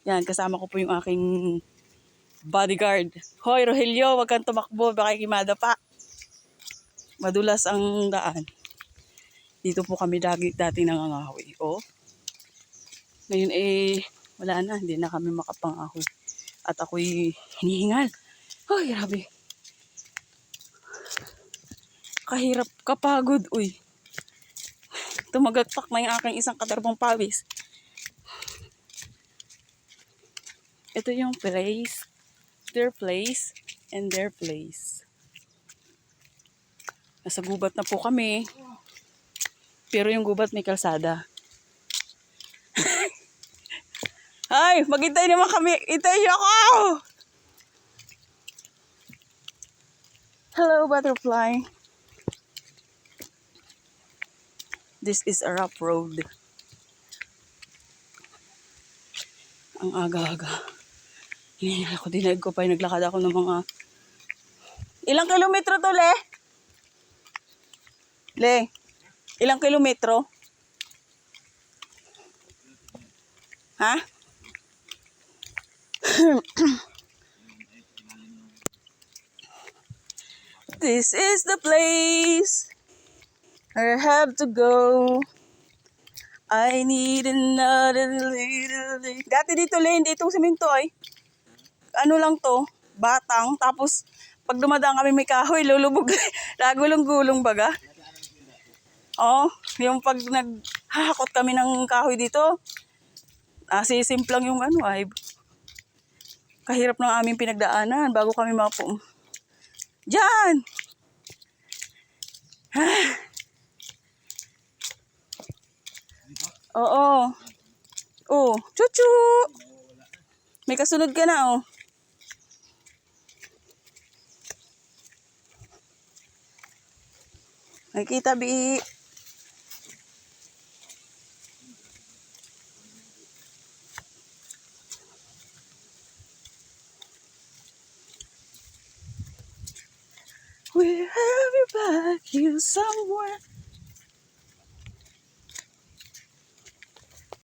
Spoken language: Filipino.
Yan, kasama ko po yung aking bodyguard. Hoy, Rogelio, wag kang tumakbo, baka kimada pa. Madulas ang daan. Dito po kami dati nangangahoy. Oh. Ngayon wala na, hindi na kami makapangahoy. At ako'y hinihingal. Ay, grabe. Kahirap, kapagod, uy. Tumagagpak na yung aking isang katarbang pawis. Ito yung place, their place, and their place. Nasa gubat na po kami. Pero yung gubat may kalsada. Ay, maghintay naman kami. Itay ako! Hello, butterfly. This is a rough road. Ang aga-aga. Hinihingal ako, dinaig ko pa. Naglakad ako ng mga... Ilang kilometro to, Le? Le, ilang kilometro? Ha? This is the place I have to go. I need another little... Dati dito, Le, hindi itong simento ay. Ano lang to, batang. Tapos, pag dumadaan kami may kahoy, lulubog. Lagulong-gulong baga. Oh, yung pag naghahakot kami ng kahoy dito, sisimplang yung ano ay. Kahirap ng aming pinagdaanan bago kami mapo. Diyan! Oo. Oh, chuchu! May kasunod ka na, oh. Nakikita, Bi. We'll have you back here somewhere.